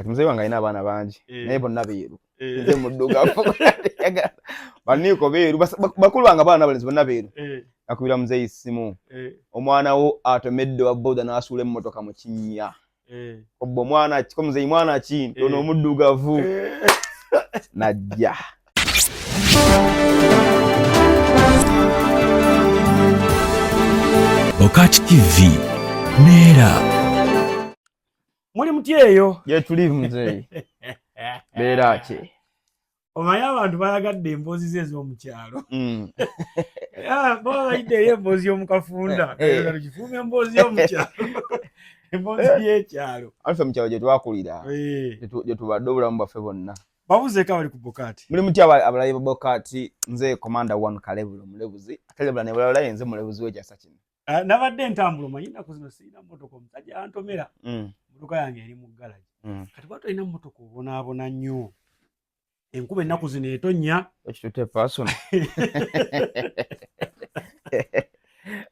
kati mzee wange alina abaana bangi naye bonna beeru nze muddugavu baniko beeru bakulu bange abaana balenzi bonna beeru akubira mzee isimu omwana wo atomedde wa boda n'asuula emmotoka mu kinnya obbo mwana ko mzee mwana ki ono muddugavu najja Bokati TV Nera Muli mutyeyo ye tuli mzee beera ki omanyi abantu bayagadde emboozi ze ez'omukyalo bo bayiddeyo emboozi y'omukafunda era tukifuuma emboozi y'omukyalo emboozi y'ekyalo alfa mukyalo gye twakulira gye tubadde obulamu bwaffe bonna babuzeeko abali ku Bokati muli mutya abalayi ba Bokati nze Commander 1 Kalebulo mulebuzi atalebula ne bulala yenze mulebuzi w'ekyasa kino nabadde ntambula omanyi ennaku zino sirina mmotoka omusajja antomera mmotoka yange eri mu ggalagi kati bw'ate olina mmotoka obonaabona nnyo enkuba ennaku zino etonnya ekitute personal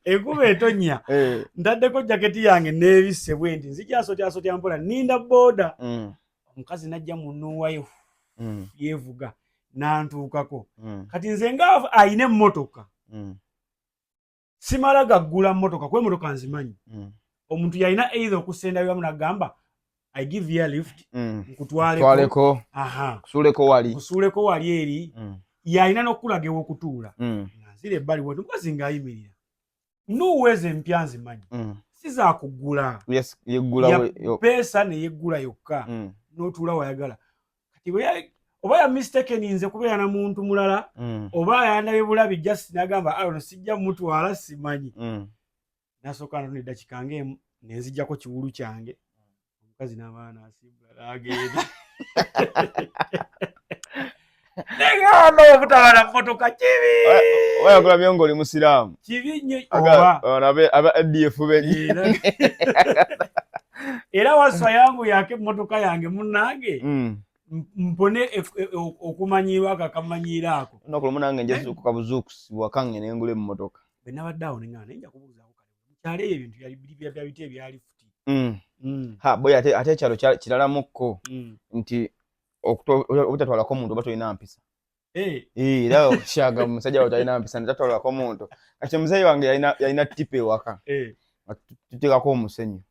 enkuba etonnya ntaddeko jaketi yange neebisse bwe nti nzijasotyasotya mpola ninda booda omukazi najja munuwayo yeevuga n'antuukako kati nze nga ayina emmotoka simala gaggula mmotoka kuba emmotoka nzimanyi omuntu yalina either okusenda byamu nagamba I give you a lift nkutwaleko kusuuleko wali eri yalina n'okulaga ew'okutuula nzira ebbali bwe mukazi ng'ayimirira nuweze empya nzimanyi si za kuggula peesa neyeggula yokka n'otuula wayagala kati oba ya mistaken nze kubeera na muntu mulala oba yandabye bulabi just nagamba ono sijja mutwala simanyi nasooka natono eddakiika ng'emu nenzijjako kiwulu kyange omukazi n'abaana asimbula n'agenda negano obutabala mmotoka kibi oyagula byongo oli musiraamu kibi nnyo aba ADF benyi era waswa yangu yake emmotoka yange munnange mpone okumanyirwa akakamanyira ako nokulu nange nje kukabuzukusibwa kange nengule emmotoka benabadde awo nengana nja kubuuzaako kale mukyalo ebyo ebintu byabite ebyali futi boy ate ekyalo kiralamuko nti obutatwalako muntu oba tolina mpisa era shaga musajja wa talina mpisa netatwalako muntu kati muzeeyi wange yalina tipa ewaka tuteekako omusenyu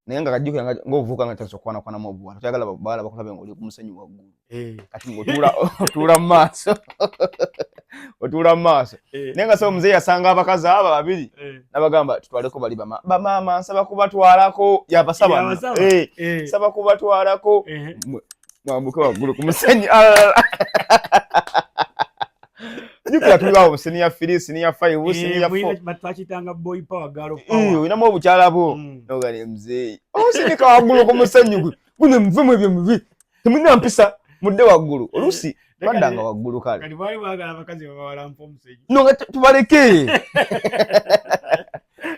naye nga kajjukira ng'obuvuuka nga tasokwanakwanamu obuwala toyagala bawala bakulabe ng'oli ku musenyu waggulu kati ng'otuula mu maaso otuula mu maaso naye nga so omuzeeyi yasanga abakazi abo babiri n'abagamba tutwaleko bali bamaama nsaba kubatwalako yabasaba nsaba kubatwalako mwambuke waggulu ku musenyu jukira tuliwawo mu senior 3 senior 5 senior 4 twakitanga boy power galo power olinamu obukyala bwo nogale muzeeyi osindika waggulu ku musenyu guno muvemu ebyo mubi temulina mpisa mudde waggulu oluusi twaddanga waggulu kale kati bali baagala abakazi babawalampa omusenyu no nga tubaleke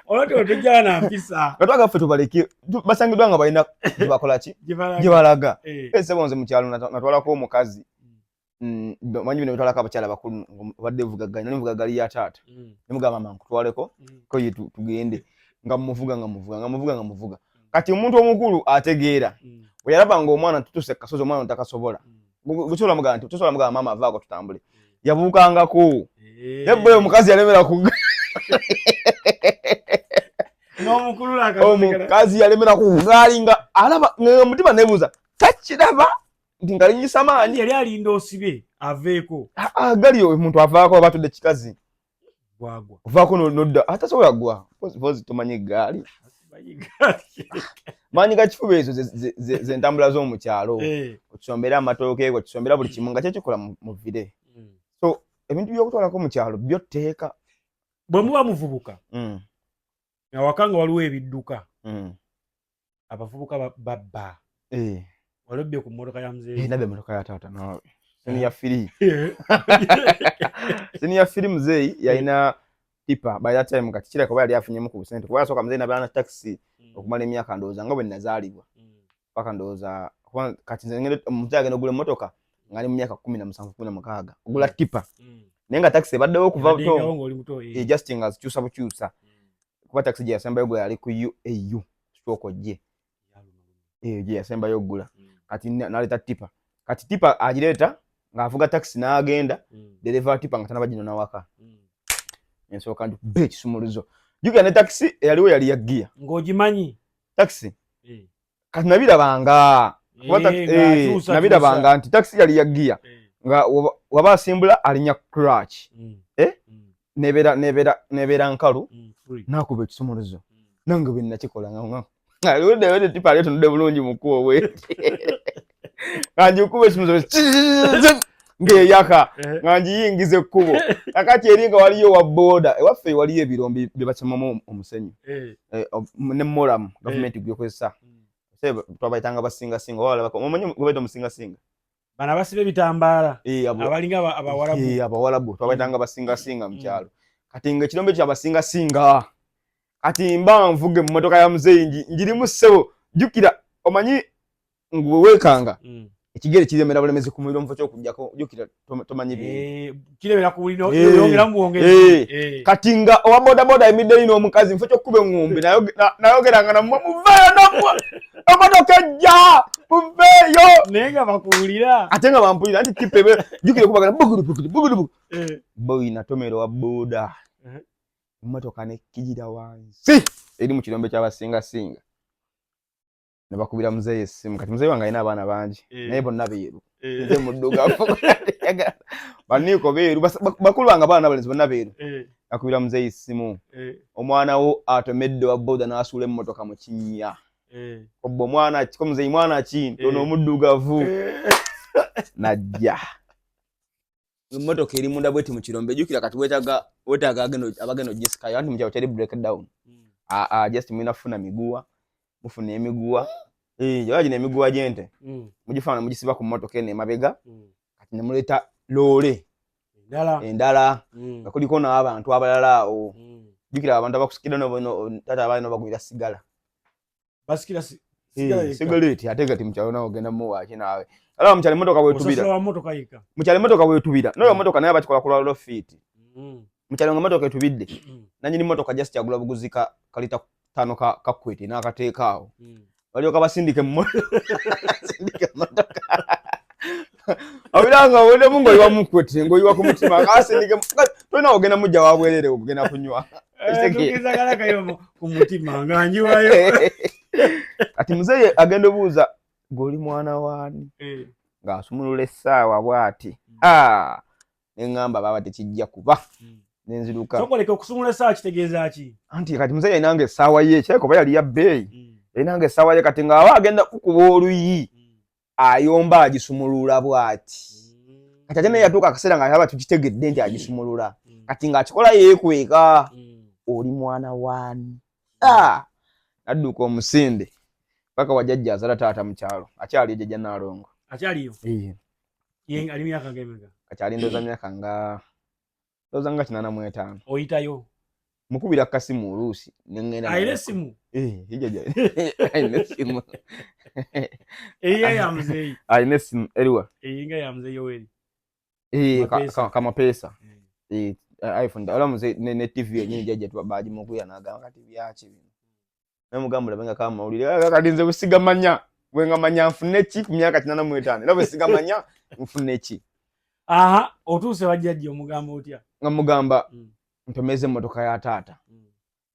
olwati otujjala na mpisa gatwagaffe tubaleke basangiddwa nga balina gyebakola ki gyebalaga esebonze mu kyalo natwalako omukazi manyi bino bitwalako abakyala bakulu badde vugaganya n'envugagali ya taata nemugamba mama nkutwaleko ko ye tugende nga muvuga kati omuntu omukulu ategeera oyalaba ng'omwana tutuse kasozi omwana ntakasobola gusobola mugamba nti tusobola mugamba mama avaako tutambule yabuukangako ebbe omukazi yalemera ku omukazi yalemera ku gaali nga alaba omutima nebuuza takiraba nti nga linyisa maanyi yali alinda osibe aveeko gali omuntu avaako abatudde kikazi gwagwa ovaako nodda atasobola gwa pozi tomanyi gaali maanyi ga kifuba ezo zentambula z'omukyalo okisombera amatooke okisombera buli kimu nga kyekikola mu vire so ebintu by'okutwalako mu kyalo byotteeka bwe muba muvubuka awaka nga waliwo ebidduka abavubuka babba walobye ku mmotoka ya muzeeyi nabye mmotoka ya taata nawe senior 3 muzeeyi yalina tipa by that time kati kireka yali afunyemu ku busente kuba yasooka muzeeyi nabana taxi okumala emyaka ndowooza nga bwe nazaalibwa paka ndowooza kati nze ngende omuzeeyi agenda ogula emmotoka ng'ali mu myaka 17-16 ogula tipa naye nga taxi ebaddewo okuva buto just nga zikyusa bukyusa kuba taxi gye yasembayo gwe yali ku UAU stroke gye gye yasembayo ogula kati naleta tipa kati tipa agireta ng'avuga taxi n'agenda dereva tipa nga tanaba jino nawaka ensooka nti be kisumuluzo jukira ne taxi eyaliwo yali ya gear ng'ogimanyi taxi kati nabirabanga nabirabanga nti taxi yali ya gear nga waba asimbula alinya clutch nebera nkalu nakuba ekisumuluzo nange bwe nakikola ngaliwedde tipa ali tunudde bulungi mukuwo bwe kanji ukube ekisumuluzo ng'eyaka nga ngiyingiza ekkubo kakati eringa waliyo wa boda ewaffe waliyo ebirombe bye bakemamu omusenyu ne moramu gavumenti gwekozesa twabayitanga basingasinga omanyi gwebaita omusingasinga bana basiba ebitambaala abalinga abawalabu twabayitanga basingasinga mu kyalo kati ng'ekirombe ky'abasingasinga kati mba nvuga emmotoka ya muzeyi njirimu ssebo jjukira omanyi ngweweekanga ekigere kiremera bulemezi ku muliro mufo ky'okujjako jjukira tomanyi kiremera ku muliro yongera muwongere kati nga owa bodaboda emidde ino omukazi mufo ky'okkuba eŋŋumbi nayogeranga namwe muveeyo namwe emotoka ejja muveeyo naye nga bakuwulira ate nga bampulira nti tipe jjukira kubagana bugudubugudu boyi natomera owa boda emmotoka nekkijira wansi eri mu kirombe ky'abasingasinga ne bakubira muzeeyi essimu kati muzeeyi wange alina abaana bangi naye bonna beeru nze muddugavu baniiko beeru bakulu bange abaana balenzi bonna beeru akubira muzeeyi essimu omwana wo atomedde wa boda n'asuula emmotoka mu kinnya obba omwana ko muzeeyi mwana ki ntono omuddugavu najja emmotoka eri munda bweti mu kirombe jjukira kati weetaaga abagenda ogisikayo anti mukyalo kyali breakdown just mwina funa miguwa mufuna emiguwa jawagina emiguwa gyente mugifana mugisiba ku mmotoka eno emabega kati ne muleta loole endala nga kuliko n'abantu abalala awo jjukira abantu abakusikira tata abalina bagwira sigala basikira sigaleti ate gati mukyalo nawe ogenda muwaaki naawe alaba mukyalo emmotoka bwetubira noyo emmotoka naye bakikola ku lwalo fiiti mukyalo nga emmotoka etubidde nanyini mmotoka just kyagula buguzi kalita 5 kakwete n'akateeka awo balyoka basindika emmotoka abiranga owedemu ng'oyiwa mukwete ng'oyiwa ku mutima kasindike tolina ogenda mujja wabwerere ogenda kunywa ku mutima nga njiwayo kati muzeeyi agenda obuuza g'oli mwana waani ng'asumulula essaawa bw'ati neŋŋamba baba tekijja kuba nenziruka sokoleka okusumula essaawa kitegeeza ki anti kati muzeeyi yalinanga essaawa ye kyekuba yali ya bbeeyi yalinanga essaawa ye kati ng'aba agenda kukuba oluyi ayomba agisumulula bw'ati kati ate naye yatuuka akaseera ng'aba tukitegedde nti agisumulula kati ng'akikola yeekweka oli mwana waani nadduka omusinde paka wajjajja azala taata mu kyalo akyali jjajja Naalongo akyaliyo ali myaka ng'emeka akyali ndooza myaka nga 85 oyitayo mukubira kasimu oluusi nengenda ayina essimu jjajja ayina essimu eyiya ya muzeeyi ayina essimu eriwa eyinga ya muzeeyi Yoweri kamapeesa iPhone ola muzeeyi ne TV yenyini jjajja tubagimugwira n'agamba kati byaki bino namugamba olabenga kama mawulire kati nze busigamanya bwengamanya nfune ki ku myaka 85 era busigamanya nfune ki otuuse wajjajja omugamba otya nga mugamba ntomeze emmotoka ya taata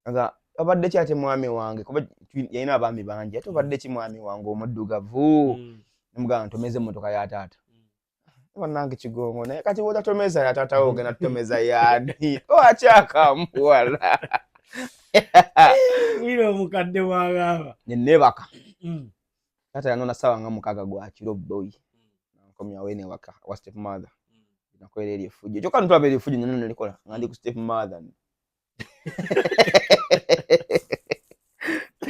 nga abadde ki ate mwami wange kuba yalina abaami bangi ate obadde ki mwami wange omuddugavu nemugamba ntomeze emmotoka ya taata bannange kigongo naye kati bwotatomeza ya taata wo ogenda tutomeza yaani oakyakamuwala wira omukadde wagamba nenebaka taata yanona ssaawa nga 6 gwa kiro boyi nankomyawo ene waka wa step mother nakolera eryefujjo kyokka ntulaba eryefujjo nyono nelikola nga ndi ku step mother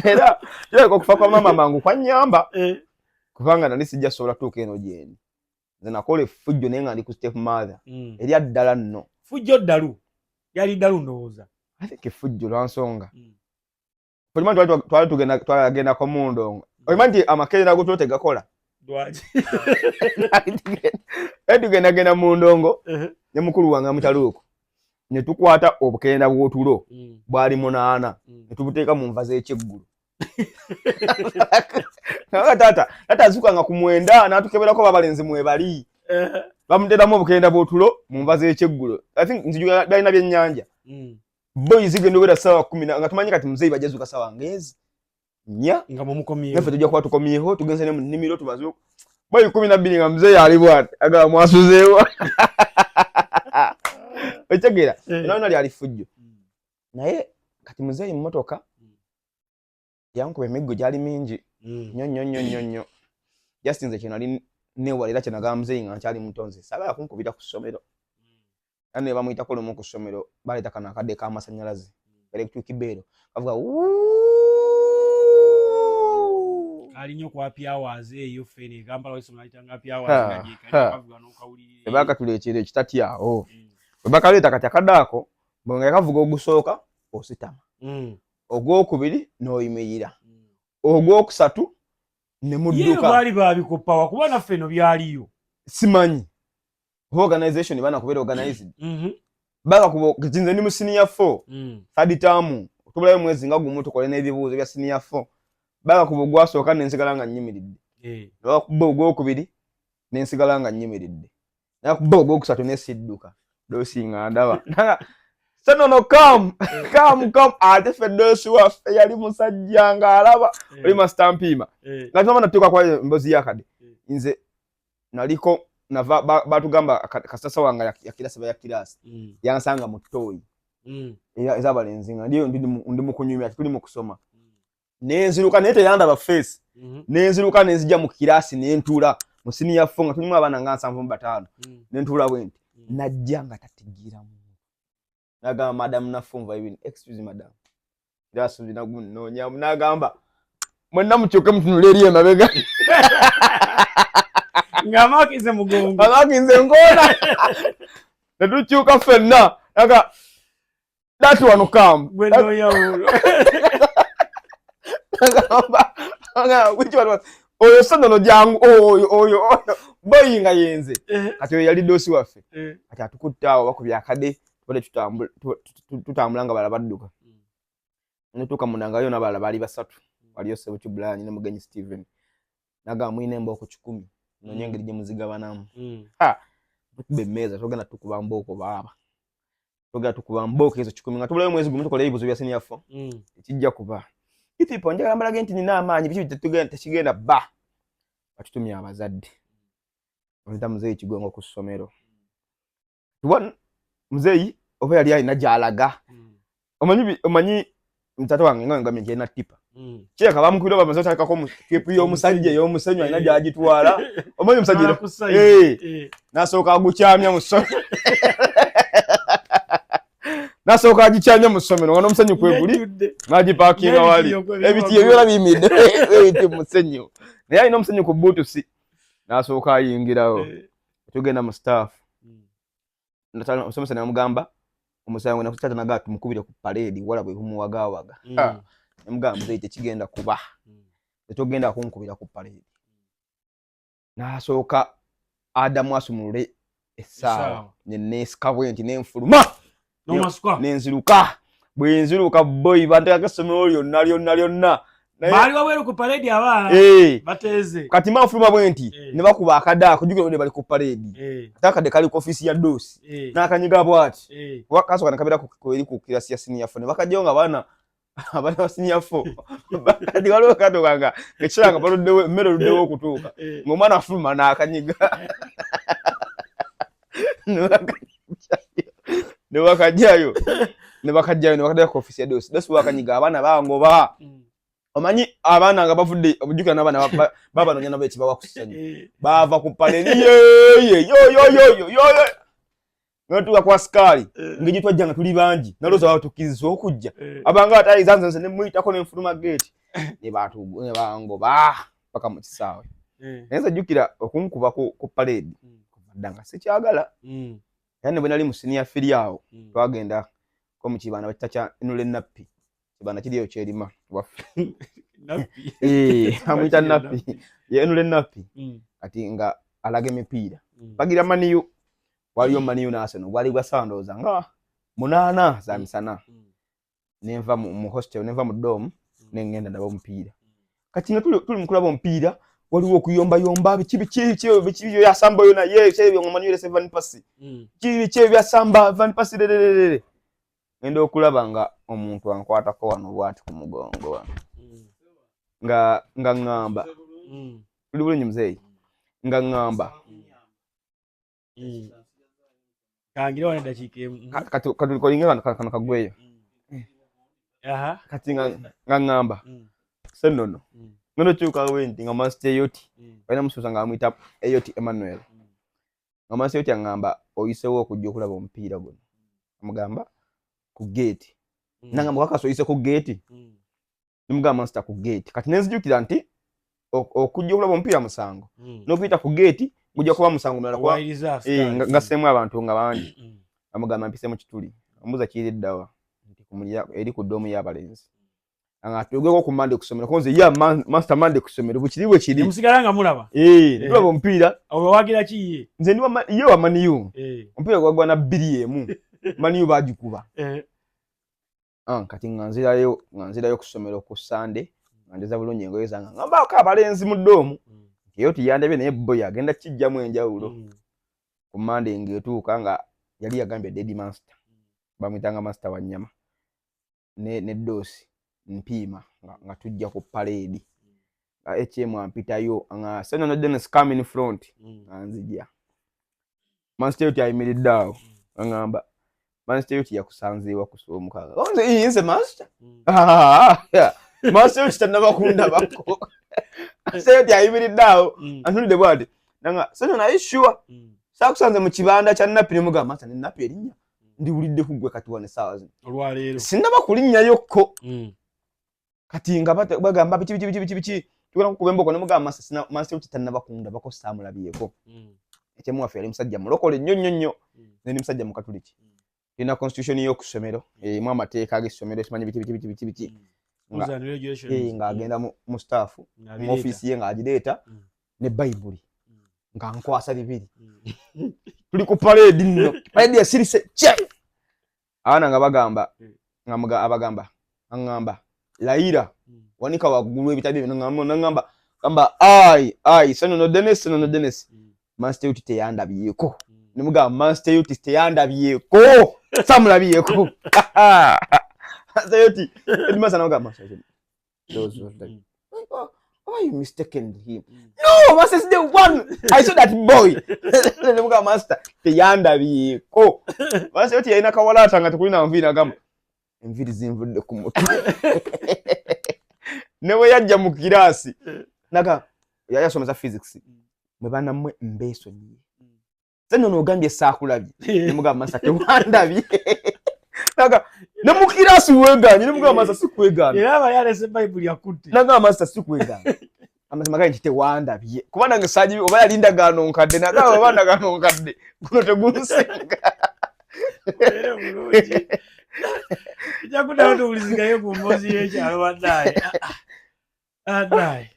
era kyoleka okufa kwa mama mangu kwannyamba kubanga nali sijja sobola tuuka eno gyendi nze nakola effujjo naye nga ndi ku step mother erya ddala nno fujjo ddalu yali ddalu ndowooza ate effujjo lwansonga olimani twagenda ku Mundongo olimani nti amakerera go tegakola tugendagenda Mundongo ne mukulu wange mutaluuko ne tukwata obukenda bw'otulo bwali 8 ne tubuteeka mu nva z'ekyeggulu tata azuka kumwenda n'atukeberako babalenzi mwebali bamuteramu obukenda bw'otulo mu nva z'ekyeggulo. I think nzijuga balina byennyanja boys genda obera sawa 10 nga tumanyi kati muzeyi bajazuka sawa ngezi nya nga mumukomyeho naffe tujja kuba tukomyeho tugenze ne mu nnimiro tubaze boy 12 nga muzeyi ali bwati agaba mwasuzeewa otegera naona ali alifujjo naye kati muzeyi mmotoka yankuba emiggo gyali mingi nnyo just nze kino ali newalira kye nagamba muzeyi nga nkyali mutonzi saagala kunkubira ku ssomero era ne bamuyitako lumu ku ssomero baleeta kano akadde k'amasannyalaze electric bell kavuga ali nnyo ku happy hours eyo fene Kampala w'essomero ayitanga happy hours nga kavuga n'okawulira ebakatuleekera ekitatyawo bwe bakaleeta kati akadde ako bwe kavuga ogusooka ositama ogwokubiri n'oyimirira ogwokusatu ne mudduka baali babikopa wakuba naffe no byaliyo simanyi organization bana kubeera organized baka kubo kitinze ndi mu senior 4 third term tubulayo mwezi nga gumu tukole n'ebibuuzo bya senior 4 baka kubo gwasooka n'ensigala nga nnyimiridde baka kubo ogwokubiri n'ensigala nga nnyimiridde na kubo ogwokusatu n'esidduka dosinga ndaba Sanono come ate feddosi waffe yali musajja nga alaba oli master mpima nga tumama natuka kwa mbozi yakade nze naliko nava batugamba kasasa wanga ya kilasi ya kilasi yansanga mu toyi ezabalenzi nga ndiyo ndi mukunyumya tuli mu kusoma nenziruka nete yanda ba face nenziruka nenzija mu kilasi nentula mu senior fonga tulimu abana nga 7 nentula bwenti najja nga tatigira nagamba madam nafumva ibini excuse madam ndasu binagunonya nagamba mwenna muchoke mtunuleriye mabega ngamakize mugongo amakinze ngona natuchuka fenna naga that one come gwendo yawulo nagamba which one was oyo sanono jangu oyo boyinga yenze kati yali dosi waffe kati atukutawo bakubya akade bale tutambula nga balabadduka netuka munanga yo nabala bali basatu waliyo Sebo Kibulani ne Mugenyi Steven naga mwine mboko 10 nonyengeri je muziga banamu tukube meza togenda tukuba mboko baba togenda tukuba mboko ezo 10 nga tubulayo mwezi gumu tukole ibuzo bya senior 4 ekijja kuba itipo njagala mbalaga nti nina amaanyi bichi tekigenda ba batutumya abazadde onita muzeyi kigongo ku ssomero muzeyi oba yali alina gyalaga omanyi mtata wange nga ngamye ngena tipa kyeka bamukubira bamaze otakako mu kepu y'omusajja y'omusenyu alina gyagitwala omanyi omusajja nasooka agukyamya mu ssomero nasooka agikyamya mu ssomero nga n'omusenyu kweguli n'agipakinga wali ebiti ebyola biyimidde ebiti musenyu naye alina omusenyu ku buutusi nasooka ayingirawo tugenda mu staff natala omusomesa namugamba omusango nakutata naga tumukubire ku parade wala bwe humuwagawaga namugamba zeite kigenda kuba tetogenda kunkubira ku parade nasooka Adamu asumulule essaawa nenesikabwenti nenfuluma nenziruka bwenziruka boy bantaka kasomero lyonna bali wawero ku parade abana bateze kati mafuluma bwenti ne bakuba akada kujugiro ne bali ku parade ataka de kali ku office ya dosi nakanyiga bwati wakaso kanakabira ku eri ku kilasi ya senior 4 bakajonga bana abana senior 4 kati walo kato kanga ekiranga baludde mmero ludde okutuuka ngomwana afuluma nakanyiga ne wakajayo ne bakadda ku office ya dosi wakanyiga abana bangoba omanyi abana nga bavudde obujjuka n'abana baba nonya nabo ekibawa kusanyu bava ku parade yo natuka kwa askari ngijitwa janga tuli bangi naloza batukizza okujja abanga atayizanze ne muyitako n'enfuluma gate ne bangoba paka mu kisaawe neza jukira okunkuba ku parade kubadanga sikyagala yani bwe nali mu senior filiawo twagenda ko mu kibana bakitacha enule nappi kibana kiriyo kyerima waffe nappi amuyita nappi enule nappi ati nga alage emipiira bagira maniyo waliyo maniyo n'Arsenal wali bwasandoza nga 8 za misana nenva mu hostel nenva mu dorm nengenda ndaba omupiira kati nga tuli mukulaba omupiira waliwo okuyombayomba biki yasamba yona ye kyebyo ngomanyire 7 pasi kibi byasamba 7 pasi lelelele ngenda okulaba nga omuntu ankwatako wano bwati ku mugongo wano nga ngamba tuli bulungi muzeeyi nga ngamba kangira wana dakika kati kolinga kana kagweyo kati nga ngamba senono ngono chuka wendi nga Master Yoti bana musuza nga amwita Yoti Emmanuel nga Master Yoti angamba oyisewo okujja okulaba omupiira guno amugamba ku gate nangamba kwakasoyise ku gate nimugamba Master ku gate kati nenzijukira nti okujja okulaba omupiira musango nokuyita ku gate gujja kuba musango mulala kwa nga semu abantu nga bangi amugamba mpise mu kituli amuza kiri ddawa nti kumulya eri ku domu y'abalenzi anga twegeko ku Mande kusomera konze ya Master Mande kusomera bukiriwe kiri musigalanga mulaba tulaba omupiira owe wagira kiye nze ndi yo amaniyo omupiira gwagwa na 2 maniyo bagikuba kati nganzirayo kusomera ku Sunday ngandeza bulungi engoye zanga ngamba ka abalenzi mu domu Yo tiyandabye naye boy agenda kijjamu enjawulo ku Mande ngetuuka nga yali yagambye Daddy Master bamwitanga Master Wanyama ne dosi mpima nga tujja ku parade HM ampitayo nga Senono Dennis come in front anzija Master Yoti ayimiriddawo ngamba Master Yoti yakusanzeewa kusoomukaga onze yinze Master Master Yoti tanabakunda bako Master Yoti ayimiriddawo antunde bwati nanga Senono ayishuwa sakusanze mu kibanda kya Napi ne mugamba Master ne Napi erinnya ndiwulidde kugwe kati wane sawa zino olwaleero sindaba kulinnya yokko kati nga bagamba biki tukona kubembo ko ne mugamba Master Yoti tanabakunda bako samulabyeko ekemu afere musajja mulokole nnyo ne musajja mu Katoliki ina constitution yo kusomero mu amateeka agisomero simanyi biki nga agenda mu staff mu office ye nga agireta ne Bible nga nkwasa bibiri tuli ku parade nno parade ya sirise che ana nga bagamba abagamba angamba Laira wanika wagulu ebitabi ngamba Senono Dennis Master Yoti teyandabiyeko nimugamba Master Yoti teyandabiyeko samulabyeko Master Yoti edimasa namugamba Master Yoti why you mistaken him no Master is the one I saw that boy nimugamba Master teyandabiyeko Master Yoti yayina kawalata nga tukulina mviri agamba enviri zinvudde ku mutwe newe yajja mu kirasi naga yayasomesa physics mwebana mwe mbeso niye Senono ogambye saakulabye nimugamba Master tewandabye naga ne mu kirasi weganye nimugamba Master sikwegana era abayalese Bible yakutte naga Master sikwegana amazima gaye tewandabye kuba nange saji oba yalinda gano nkadde naga abanda gano nkadde kuno tegunsinga era mulungi jakuda watu ulizingayo ku mmozi yekyalo baddaye addaye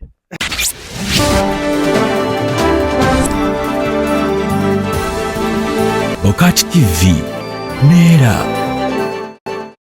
Bokach TV Nera